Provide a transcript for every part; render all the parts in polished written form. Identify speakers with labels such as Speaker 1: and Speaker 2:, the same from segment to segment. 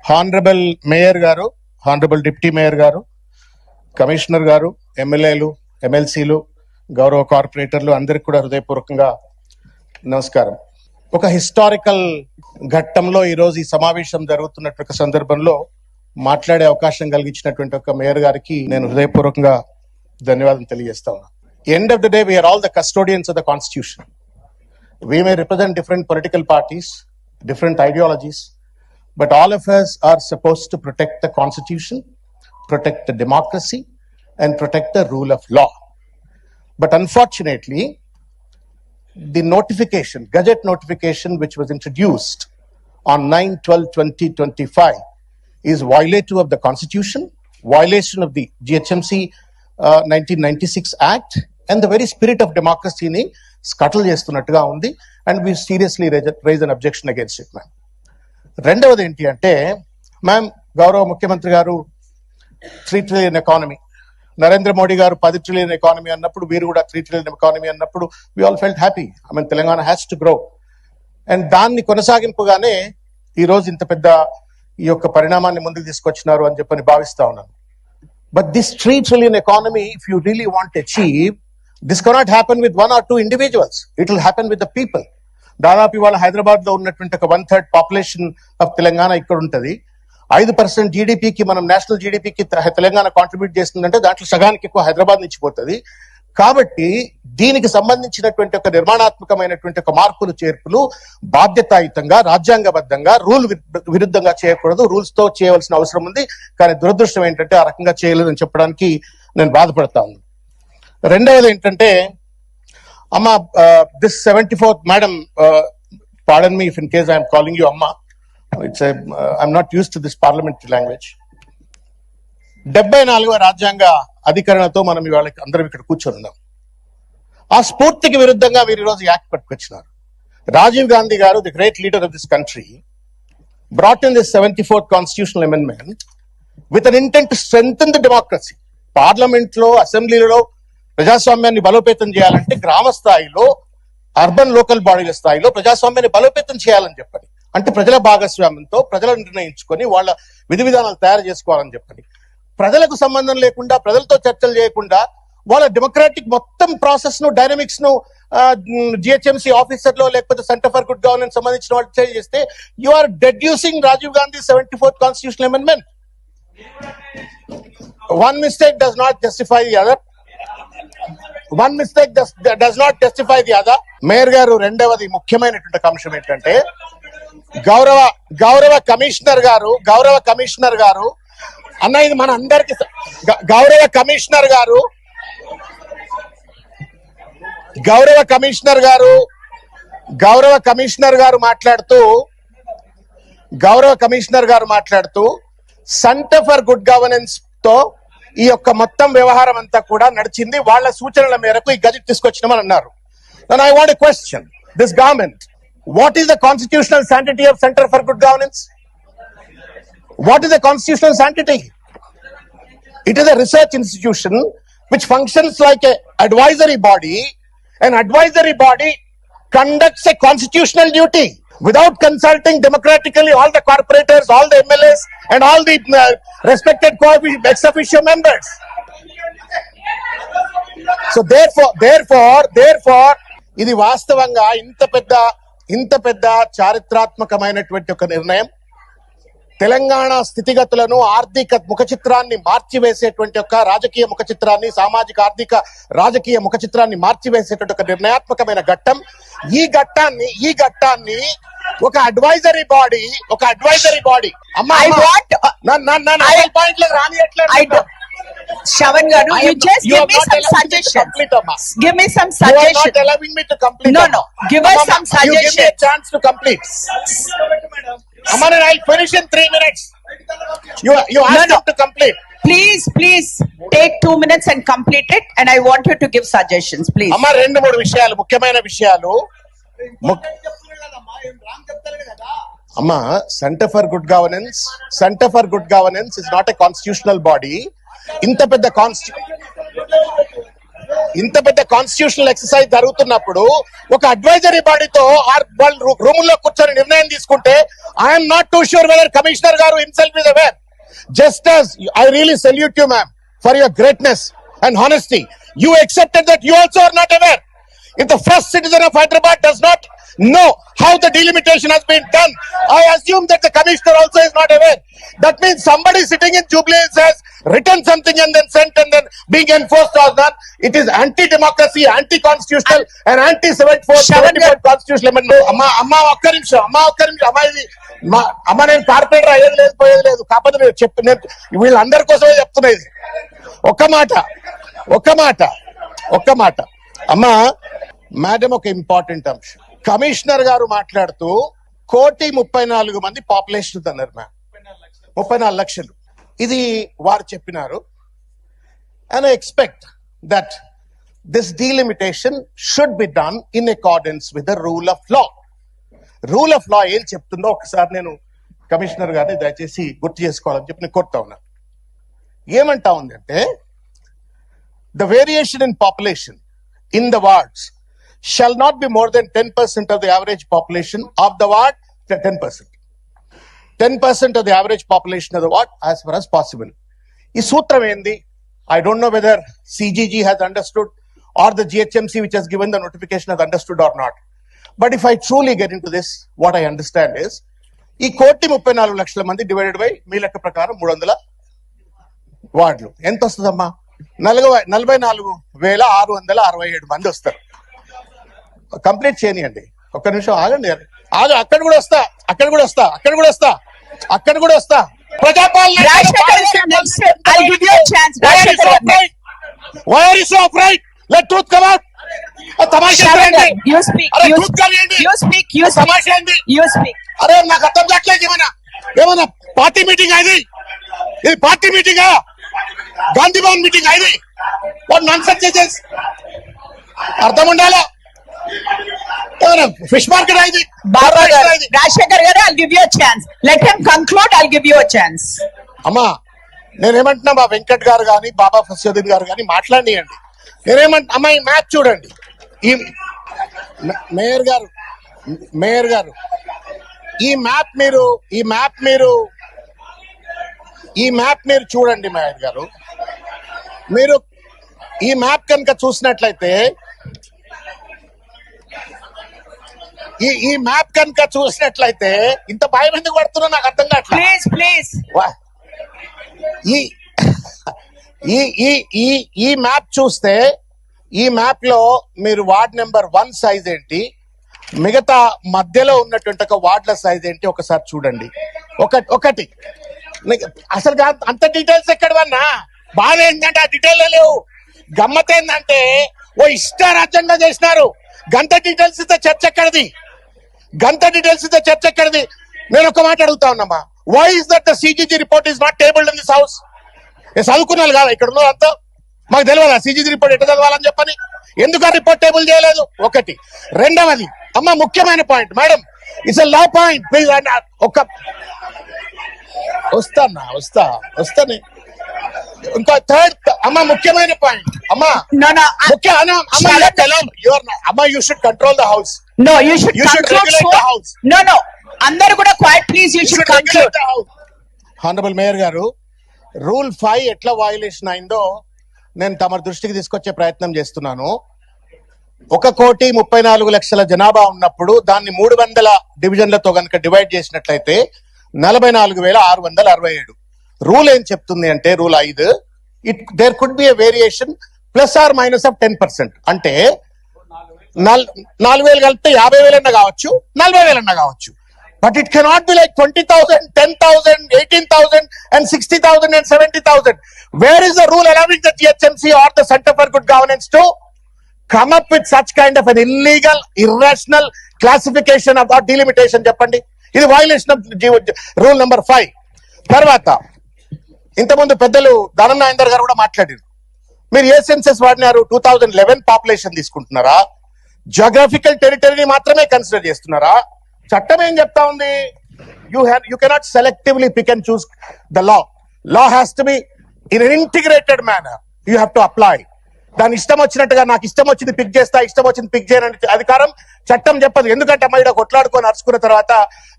Speaker 1: Honourable mayor గారు, honourable deputy mayor గారు, commissioner గారు, ఎమ్మెల్యేలు, ఎమ్మెల్సీలు, గౌరవ కార్పొరేటర్లు అందరికి కూడా హృదయపూర్వకంగా నమస్కారం. ఒక హిస్టారికల్ ఘట్టంలో ఈరోజు ఈ సమావేశం జరుగుతున్నటువంటి సందర్భంలో మాట్లాడే అవకాశం కలిగించినటువంటి ఒక మేయర్ గారికి నేను హృదయపూర్వకంగా ధన్యవాదాలు తెలియజేస్తా ఉన్నా. End of the day we're all the custodians of the constitution. We may represent different political parties, different ideologies, but all of us are supposed to protect the constitution, protect the democracy, and protect the rule of law. But unfortunately, the notification, Gazette notification, which was introduced on 9/12/2025 is violative of the constitution, violation of the GHMC 1996 Act, and the very spirit of democracy ni scuttle చేస్తున్నట్టుగా ఉంది. And we seriously raise an objection against it. Ma'am, రెండవది ఏంటి అంటే, ma'am, గౌరవ ముఖ్యమంత్రి గారు 3 trillion economy, Narendra Modi గారు 10 trillion economy అన్నప్పుడు, మీరు కూడా 3 trillion ఎకానమీ అన్నప్పుడు we all felt happy. I mean Telangana has to grow. And దాన్ని కొనసాగింపుగానే ఈ రోజు ఇంత పెద్ద ఈ యొక్క పరిణామాన్ని ముందుకు తీసుకొచ్చినారు అని చెప్పని భావిస్తా ఉన్నాను. But this 3 trillion economy, if you really want achieve, this cannot happen with 1 or 2 individuals. It will happen with the people. దాదాపు ఇవాళ హైదరాబాద్ లో ఉన్నటువంటి ఒక 1/3 పాపులేషన్ ఆఫ్ తెలంగాణ ఇక్కడ ఉంటది. 5% జీడిపికి, మనం నేషనల్ జీడిపికి తెలంగాణ కాంట్రిబ్యూట్ చేస్తుందంటే దాంట్లో సగానికి ఎక్కువ హైదరాబాద్ నుంచి పోతుంది. కాబట్టి దీనికి సంబంధించినటువంటి ఒక నిర్మాణాత్మకమైనటువంటి ఒక మార్పులు చేర్పులు బాధ్యతాయుతంగా, రాజ్యాంగబద్ధంగా, రూల్ విరుద్ధంగా చేయకూడదు. రూల్స్ తో చేయవలసిన అవసరం ఉంది. కానీ దురదృష్టం ఏంటంటే ఆ రకంగా చేయలేదని చెప్పడానికి నేను బాధపడతా ఉన్నాను. రెండవది ఏంటంటే, అమ్మ, this 74th madam, pardon me if in case I'm calling you అమ్మ, it's I'm not use to this parliamentary language. 74వ రాజ్యాంగ అధికరణతో మనం ఇవాళ అందరం ఇక్కడ కూర్చొని ఉన్నాం. ఆ స్ఫూర్తికి విరుద్ధంగా వీరు ఈరోజు యాక్ట్ పట్టుకొచ్చినారు. రాజీవ్ గాంధీ గారు, the great leader of this country, brought in this 74th constitutional amendment with an intent to strengthen the democracy. Parliament లో, అసెంబ్లీలో ప్రజాస్వామ్యాన్ని బలోపేతం చేయాలంటే గ్రామ స్థాయిలో, అర్బన్ లోకల్ బాడీల స్థాయిలో ప్రజాస్వామ్యాన్ని బలోపేతం చేయాలని చెప్పని, అంటే ప్రజల భాగస్వామ్యంతో ప్రజలు నిర్ణయించుకొని వాళ్ళ విధి విధానాలు తయారు చేసుకోవాలని చెప్పని, ప్రజలకు సంబంధం లేకుండా, ప్రజలతో చర్చలు చేయకుండా వాళ్ళ డెమోక్రాటిక్ మొత్తం ప్రాసెస్ ను, డైనమిక్స్ ను జిహెచ్ఎంసీ ఆఫీసర్ లో లేకపోతే సెంటర్ ఫర్ గుడ్ గవర్నెన్స్ సంబంధించిన వాళ్ళు చేస్తే you are deducing Rajiv Gandhi 74th constitutional amendment. One mistake does not justify the other. One mistake does not justify the other. Mayor గారు, రెండవది ముఖ్యమైనటువంటి అంశం ఏంటంటే, గౌరవ కమిషనర్ గారు అన్న, ఇది మన అందరికి, గౌరవ కమిషనర్ గారు మాట్లాడుతూ సెంటర్ ఫర్ గుడ్ గవర్నెన్స్ తో ఈ యొక్క మొత్తం వ్యవహారం అంతా కూడా నడిచింది. వాళ్ళ సూచనల మేరకు ఈ గజెట్ తీసుకొచ్చినామని అన్నారు. Then I want to question this government. What is the constitutional sanctity of Center for Good Governance? What is the constitutional sanctity? It is a research institution which functions like an advisory body. An advisory body conducts a constitutional duty without consulting democratically all the corporators, all the MLAs, and all the respected ex officio members. So therefore, ఇది వాస్తవంగా ఇంత పెద్ద చారిత్రాత్మకమైనటువంటి ఒక నిర్ణయం, తెలంగాణ స్థితిగతులను, ఆర్థిక ముఖ చిత్రాన్ని మార్చివేసేటువంటి ఒక రాజకీయ ముఖ చిత్రాన్ని, సామాజిక ఆర్థిక రాజకీయ ముఖ చిత్రాన్ని మార్చివేసేటువంటి ఒక నిర్ణయాత్మకమైన ఘట్టం. ఈ ఘట్టాన్ని ఒక advisory body
Speaker 2: Shravan garu, you just give me some suggestions. Give me some suggestions.
Speaker 1: You are not allowing me to complete.
Speaker 2: No. Give us some suggestions.
Speaker 1: You give me a chance to complete. Amana, I'll finish in 3 minutes. You asked him to complete.
Speaker 2: Please take 2 minutes and complete it, and I want you to give suggestions, please.
Speaker 1: Amma, 2-3 విషయాలు, ముఖ్యమైన విషయాలు. అమ్మా, centre for good governance is not a constitutional body. ఇంత పెద్ద ఇంత పెద్ద constitutional exercise జరుగుతున్నప్పుడు ఒక అడ్వైజరీ బాడీతో వాళ్ళు రూమ్ లో కూర్చొని నిర్ణయం తీసుకుంటే I'm not too sure whether commissioner గారు himself is aware. Just as I really salute you, ma'am, for your greatness and honesty. You accepted that you also are not aware. If the first citizen of Hyderabad does not know how the delimitation has been done, I assume that the commissioner also is not aware. That means somebody sitting in Jubilee Hills has written something and then sent and then being enforced or not. It is anti-democracy, anti-constitutional and anti-74 constitutional amendment. అమ్మా ఒక్క నిమిషం ఇది అమ్మ నేను corporator అయ్యేది లేదు పోయేది లేదు. కాకపోతే నేను వీళ్ళందరి కోసమే చెప్తున్నా ఇది. ఒక్క మాట అమ్మా మేడం, ఒక ఇంపార్టెంట్ అంశం. కమిషనర్ గారు మాట్లాడుతూ 1,34,00,000 పాపులేషన్ అన్నారు మ్యామ్, 34 లక్షలు ఇది వారు చెప్పినారు. And I expect that this delimitation should be done in accordance with the rule of law. Rule of law ఏం చెప్తుందో ఒకసారి నేను కమిషనర్ గారిని దయచేసి గుర్తు చేసుకోవాలని చెప్పి నేను కోరుతా ఉన్నా. ఏమంటా ఉందంటే, the variation in population in the wards shall not be more than 10% of the average population of the ward. 10% of the average population of the ward as far as possible. Is sutram endi? I don't know whether CGG has understood or the GHMC which has given the notification has understood or not. But if I truly get into this, what I understand is, ఈ 1,34,00,000 మంది divided by మీ లెక్క ప్రకారం 300 వార్డులు ఎంత వస్తుందమ్మా? 44,667 మంది వస్తారు. Complete చేయనియండి, ఒక్క నిమిషం ఆగండి. అక్కడ కూడా వస్తా. ప్రజాపాలన let truth come out. అరే నాకు అర్థం కావట్లేదు. ఏమన్నా పార్టీ మీటింగ్ ఇది పార్టీ మీటింగా? గాంధీ భవన్ మీటింగ్ ఇది? What nonsense is this? అర్థం ఉండాలా? ఫిష్ మార్కెట్ ఇది?
Speaker 2: రాజశేఖర్ గారు, I'll give you a chance. Let him conclude. I'll give you a chance.
Speaker 1: అమ్మా నేనేమంటున్నా, మా వెంకట్ గారు కానీ బాబా ఫస్యుద్దీన్ గారు కానీ మాట్లాడియండి. అమ్మా ఈ మ్యాప్ చూడండి. ఈ మేయర్ గారు ఈ మ్యాప్ మీరు చూడండి. మేయర్ గారు, మీరు ఈ మ్యాప్ కనుక చూసినట్లయితే ఇంత భయం ఎందుకు పడుతున్నా నాకు అర్థం కావట్లేదు.
Speaker 2: Please.
Speaker 1: ఈ మ్యాప్ చూస్తే, ఈ మ్యాప్ లో మీరు వార్డ్ నెంబర్ 1 సైజ్ ఏంటి, మిగతా మధ్యలో ఉన్నటువంటి ఒక వార్డుల సైజ్ ఏంటి ఒకసారి చూడండి. ఒకటి అసలు అంత డీటెయిల్స్ ఎక్కడవన్నా? బాగా ఏంటంటే ఆ డీటెయిల్ లేవు. గమ్మత్ ఏంటంటే ఓ ఇష్టారాజ్యంగా చేసినారు. గంత డీటెయిల్స్ ఇస్తే చర్చ ఎక్కడిది? నేను ఒక మాట అడుగుతా ఉన్నామా, why is that the CGG report is not tabled in this house? చదువుకున్నాను కదా ఇక్కడ ఉన్న అంతా, మాకు తెలియదా సిజిజి రిపోర్ట్ ఎట్లా చదవాలని చెప్పని? ఎందుకు ఆ రిపోర్ట్ టేబుల్ చేయలేదు? ఒకటి. రెండవది, అమ్మ ముఖ్యమైన point madam, it's a law point. Please ఒక వస్తాను. ఇంకా థర్డ్ అమ్మ ముఖ్యమైన పాయింట్ అమ్మా, you should control the house.
Speaker 2: No, you should
Speaker 1: regulate the house.
Speaker 2: No. అందరూ కూడా quiet, please. You should conclude.
Speaker 1: Honourable mayor గారు, రూల్ 5 ఎట్లా వయలేషన్ అయిందో నేను తమ దృష్టికి తీసుకొచ్చే ప్రయత్నం చేస్తున్నాను. 1,34,00,000 జనాభా ఉన్నప్పుడు దాన్ని 300 డివిజన్లతో కనుక డివైడ్ చేసినట్లయితే 44,667. రూల్ ఏం చెప్తుంది అంటే, rule 5, there could be a variation plus or minus of 10%. అంటే 4,000 కలిపితే 50,000 అన్న కావచ్చు, 40,000 అన్న కావచ్చు. But it cannot be like 20,000, 10,000, 18,000 and 60,000 and 70,000. Where is the rule allowing the GHMC or the Center for Good Governance to come up with such kind of an illegal, irrational classification of that delimitation? చెప్పండి, ఇది violation of rule number 5. తర్వాత ఇంతకుముందు పెద్దలు ధననాయందర్ గారు కూడా మాట్లాడారు. మీరు ఏ senses వాడినారు? 2011 పాపులేషన్ తీసుకుంటున్నారా? జియోగ్రఫికల్ టెరిటరీని మాత్రమే కన్సిడర్ చేస్తున్నారా? చట్టం ఏం చెప్తా ఉంది? You cannot selectively pick and choose the law. Law has to be in an integrated manner. You have to apply. దాని ఇష్టం వచ్చినట్టుగా నాకు ఇష్టం వచ్చింది పిక్ చేస్తా, ఇష్టం వచ్చింది పిక్ చేయని అధికారం చట్టం చెప్పదు. ఎందుకంటే అమ్మ ఇక్కడ కొట్లాడుకొని అరుచుకున్న తర్వాత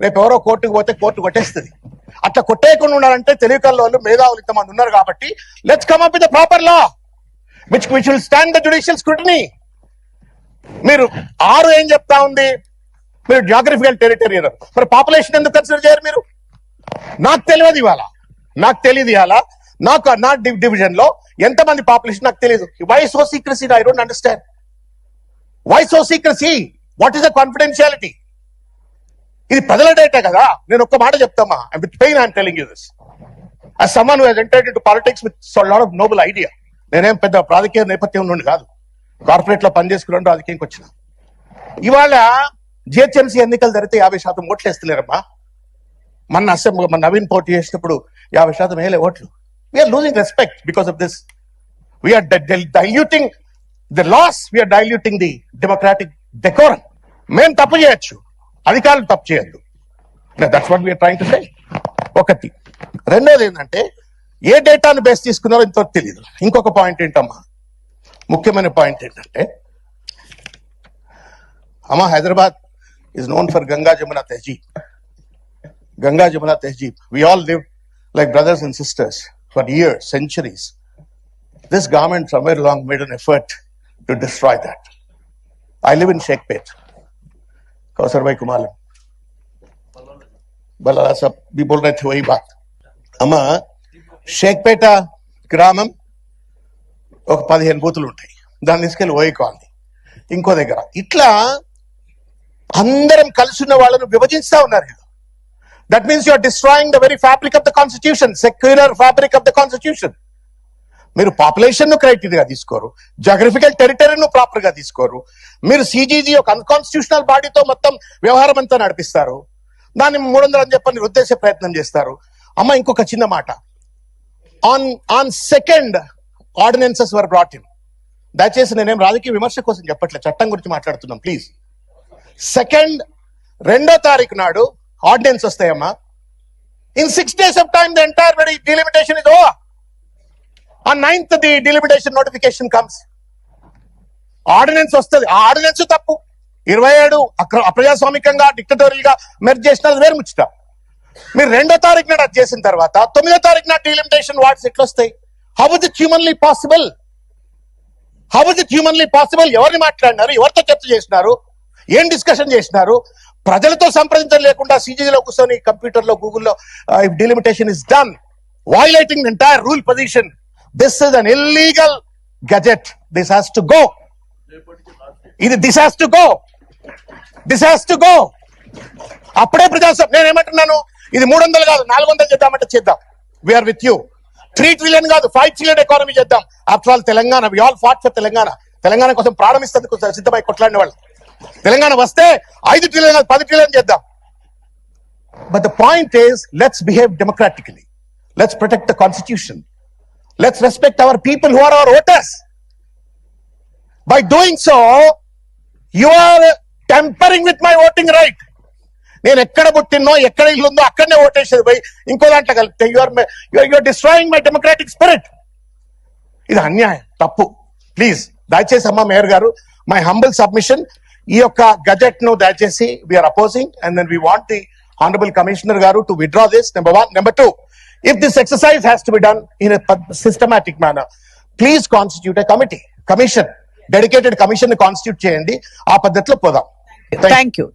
Speaker 1: రేపు ఎవరో కోర్టుకు పోతే కోర్టు కొట్టేస్తుంది. అట్లా కొట్టేయకుండా ఉండాలంటే తెలివికల్లో వాళ్ళు మేధావులు ఇంతమంది ఉన్నారు కాబట్టి let's come up with the proper law which will stand the judicial scrutiny. మీరు 6 ఏం చెప్తా ఉంది, మీరు జియోగ్రఫికల్ టెరిటరీ అన్నారు, మరి పాపులేషన్ ఎందుకు కన్సిడర్ చేయరు మీరు? నాకు తెలియదు ఇవాళ, నా డివిజన్ లో ఎంతమంది పాపులేషన్ నాకు తెలియదు. Why so secrecy? I don't understand. Why so secrecy? What is the confidentiality? ఇది ప్రజల డేటా కదా. నేను ఒక్క మాట చెప్తామా, with pain I'm telling you this as someone who has entered into politics with a lot of noble idea. నేనేం పెద్ద రాజకీయ నేపథ్యం నుండి కాదు, కార్పొరేట్ లో పనిచేసుకున్నాను, రాజకీయంకి వచ్చిన. ఇవాళ జిహెచ్ఎంసీ ఎన్నికలు జరిగితే 50% ఓట్లు వేస్తలేరమ్మా. మన నవీన్ పోటీ చేసినప్పుడు 50% వేలే ఓట్లు. We're losing respect because of this. We're diluting the laws, we're diluting the democratic decorum. మేము తప్పు చేయొచ్చు, అధికారులు తప్పు చేయొద్దు. That's what we're trying to say. ఒకటి. రెండోది ఏంటంటే ఏ డేటాను బేస్ తీసుకున్నారో ఇంత తెలియదు. ఇంకొక పాయింట్ ఏంటమ్మా, ముఖ్యమైన పాయింట్ ఏంటంటే అమ్మా, Hyderabad is known for Ganga Jamuna Tehzeeb. Ganga Jamuna Tehzeeb. We all lived like brothers and sisters for years, centuries. This government somewhere along made an effort to destroy that. I live in Shekhpet. Kausar bhai Kumalam. Balala sab bhi bol rahe the wahi baat. Amma Shekhpet గ్రామం ఒక 15 బూతులు ఉంటాయి. దాన్ని తీసుకెళ్ళి ఓయి colony, ఇంకో దగ్గర, ఇట్లా అందరం కలిసి ఉన్న వాళ్ళను విభజిస్తా ఉన్నారు. That means you are destroying the very fabric of the constitution, secular fabric of the constitution. మీరు పాపులేషన్ ను క్రైటీరియా తీసుకోరు, జాగ్రఫికల్ టెరిటరీను ప్రాపర్ గా తీసుకోరు. మీరు సిజీజీ ఒక అన్కాన్స్టిట్యూషనల్ బాడీతో మొత్తం వ్యవహారం అంతా నడిపిస్తారు. దాన్ని 300 అని చెప్పని ఉద్దేశ ప్రయత్నం చేస్తారు. అమ్మ, ఇంకొక చిన్న మాట, on second ordinances were brought in. దయచేసి నేనేం రాజకీయ విమర్శ కోసం చెప్పట్లేదు, చట్టం గురించి మాట్లాడుతున్నాం ప్లీజ్. సెకండ్ 2వ తారీఖు నాడు ఆర్డినెన్స్ వస్తాయమ్మా. In 6 days of time the entire delimitation is over. On 9th the delimitation notification comes. Ordinance వస్తుంది, ఆ ఆర్డినెన్స్ తప్పు. 27 అప్రజాస్వామికంగా డిక్టటోరియల్ గా మెర్జ్ చేసినది వేరు ముచ్చట. మీరు 2వ తారీఖు నాడు అది చేసిన తర్వాత 9వ తారీఖు నాడు delimitation వార్డ్స్ ఎట్లా వస్తాయి? How is it humanly possible? ఎవరిని మాట్లాడినారు? ఎవరితో చర్చ చేసినారు? ఏం డిస్కషన్ చేసినారు? ప్రజలతో సంప్రదించడం లేకుండా సీజీలో కూర్చొని కంప్యూటర్ లో గూగుల్లో delimitation is done, violating the entire rule position. This is an illegal gazette. This has to go. This has to go. అప్పుడే ప్రజాస్వామ్యం. నేనేమంటున్నాను, ఇది 300 కాదు 400 చేద్దామంటే చేద్దాం. We are with you. 3 trillion కాదు 5 trillion ఎకానమీ చేద్దాం. After all Telangana, we all fought for Telangana. Telangana కోసం ప్రారంభిస్తుంది సిద్ధమై కొట్లాడిన వాళ్ళు. తెలంగాణ వస్తే 5 trillion 10 trillion చేద్దాం. But the point is, let's behave democratically, let's protect the constitution, let's respect our people who are our voters. By doing so you are tampering with my voting right. నేను ఎక్కడ పుట్టినో, ఎక్కడ ఇల్లు ఉందో అక్కడనే ఓటేసేది పోయి ఇంకో దాంట్లో కలిపితే you're destroying my democratic spirit. ఇది అన్యాయం, తప్పు. ప్లీజ్ దయచేసి అమ్మా మేయర్ గారు, మై హంబుల్ సబ్మిషన్, ఈ యొక్క గజెట్ ను దయచేసి we're opposing and then we want the honourable commissioner గారు to withdraw this. Number 1. Number 2, if this exercise has to be done in a systematic manner, please constitute a commission, dedicated commission ని constitute చేయండి. ఆ పద్ధతిలో పోదాం.
Speaker 2: Thank you.